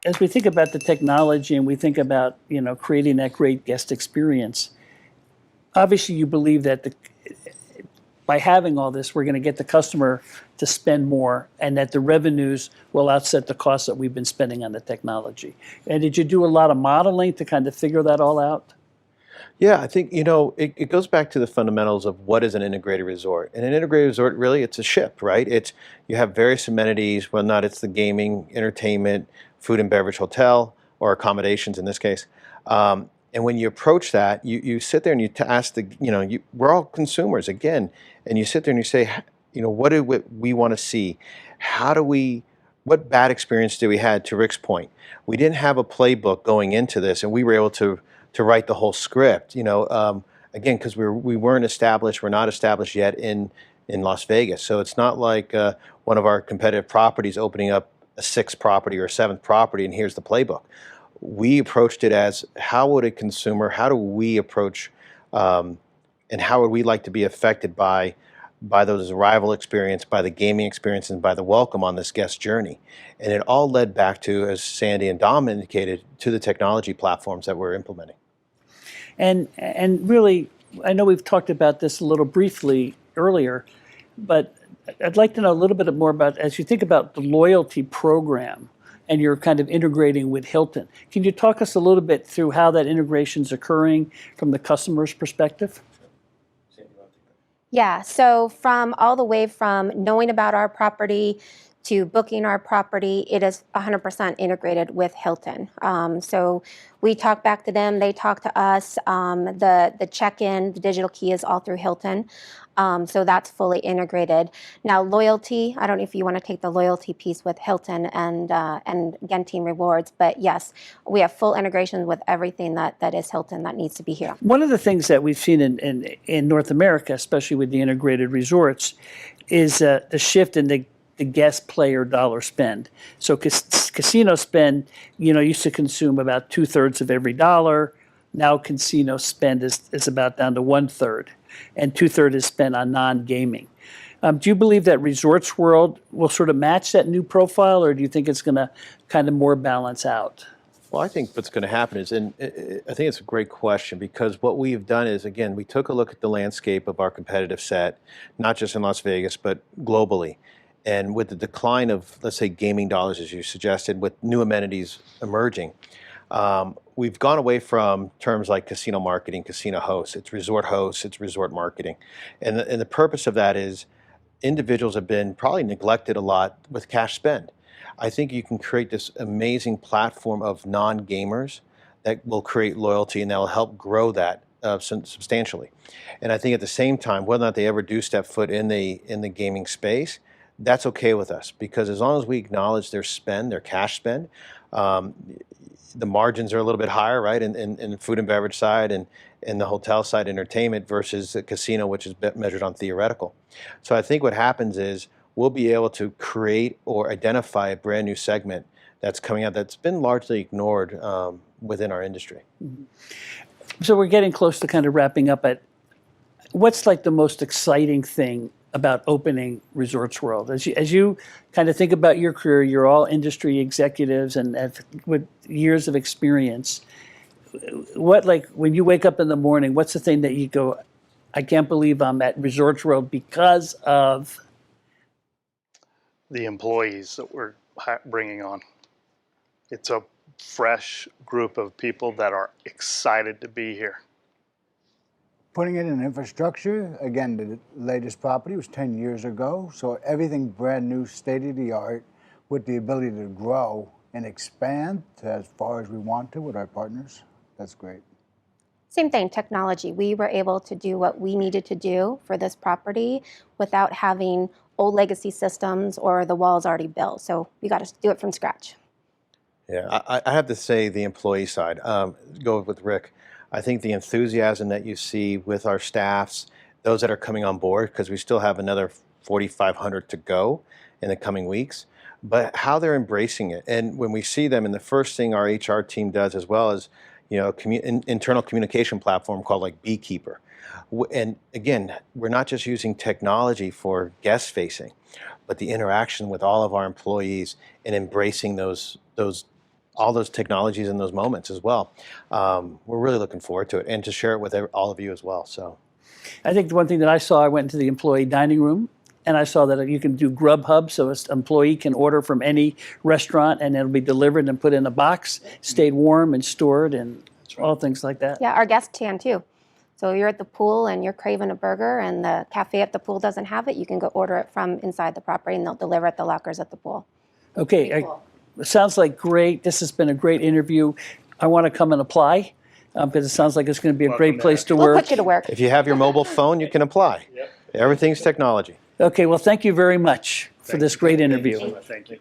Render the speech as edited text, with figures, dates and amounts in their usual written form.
as we think about the technology and we think about, creating that great guest experience, obviously you believe that by having all this, we're going to get the customer to spend more and that the revenues will offset the costs that we've been spending on the technology. And did you do a lot of modeling to kind of figure that all out? Yeah, I think, it goes back to the fundamentals of what is an integrated resort. And an integrated resort, really, it's a ship, right? You have various amenities, whether or not it's the gaming, entertainment, food and beverage, hotel, or accommodations in this case. And when you approach that, you sit there and you ask we're all consumers again, and you sit there and you say, what do we want to see? What bad experience did we had? To Rick's point, we didn't have a playbook going into this, and we were able to write the whole script. Again, because we weren't established, we're not established yet in Las Vegas, so it's not like one of our competitive properties opening up a sixth property or a seventh property, and here's the playbook. We approached it as, how would a consumer, how do we approach, and how would we like to be affected by those arrival experience, by the gaming experience, and by the welcome on this guest journey. And it all led back to, as Sandy and Dom indicated, to the technology platforms that we're implementing. And really, I know we've talked about this a little briefly earlier, but I'd like to know a little bit more about, as you think about the loyalty program, and you're kind of integrating with Hilton. Can you talk us a little bit through how that integration is occurring from the customer's perspective? Yeah, so from all the way from knowing about our property to booking our property, it is 100% integrated with Hilton. So we talk back to them, they talk to us. The check-in, the digital key is all through Hilton. So that's fully integrated. Now loyalty, I don't know if you want to take the loyalty piece with Hilton and again, Team Rewards, but yes, we have full integration with everything that is Hilton that needs to be here. One of the things that we've seen in North America, especially with the integrated resorts, is the shift in the guest player dollar spend. So casino spend, used to consume about 2/3 of every dollar. Now casino spend is about down to 1/3, and 2/3 is spent on non-gaming. Do you believe that Resorts World will sort of match that new profile, or do you think it's going to kind of more balance out? Well, I think what's going to happen is, and I think it's a great question, because what we've done is, again, we took a look at the landscape of our competitive set, not just in Las Vegas, but globally. And with the decline of, let's say, gaming dollars, as you suggested, with new amenities emerging, we've gone away from terms like casino marketing, casino hosts. It's resort hosts, it's resort marketing. And the purpose of that is individuals have been probably neglected a lot with cash spend. I think you can create this amazing platform of non-gamers that will create loyalty, and that will help grow that substantially. And I think at the same time, whether or not they ever do step foot in the gaming space, that's okay with us, because as long as we acknowledge their spend, their cash spend, the margins are a little bit higher, right, in the food and beverage side and in the hotel side, entertainment, versus the casino, which is measured on theoretical. So I think what happens is we'll be able to create or identify a brand new segment that's coming out that's been largely ignored within our industry. Mm-hmm. So we're getting close to kind of wrapping up. At what's like the most exciting thing about opening Resorts World? As you kind of think about your career, you're all industry executives and with years of experience. What, like, when you wake up in the morning, what's the thing that you go, I can't believe I'm at Resorts World because of? The employees that we're bringing on. It's a fresh group of people that are excited to be here. Putting it in infrastructure, again, the latest property was 10 years ago, so everything brand new, state-of-the-art, with the ability to grow and expand as far as we want to with our partners. That's great. Same thing, technology. We were able to do what we needed to do for this property without having old legacy systems or the walls already built. So we got to do it from scratch. Yeah, I have to say the employee side, go with Rick. I think the enthusiasm that you see with our staffs, those that are coming on board, because we still have another 4,500 to go in the coming weeks, but how they're embracing it. And when we see them, and the first thing our HR team does, as well as internal communication platform called like Beekeeper. And again, we're not just using technology for guest facing, but the interaction with all of our employees and embracing those all those technologies in those moments as well. We're really looking forward to it and to share it with all of you as well. So, I think the one thing that I saw, I went into the employee dining room and I saw that you can do Grubhub, so an employee can order from any restaurant and it'll be delivered and put in a box, stayed warm and stored, and all things like that. Yeah, our guests can too. So you're at the pool and you're craving a burger and the cafe at the pool doesn't have it, you can go order it from inside the property and they'll deliver at the lockers at the pool. Okay, it sounds like great. This has been a great interview. I want to come and apply because it sounds like it's going to be a great place to We'll work. put you to work. if you have your mobile phone, you can apply. Everything's technology. Okay, well, thank you very much for this great interview. Thank you.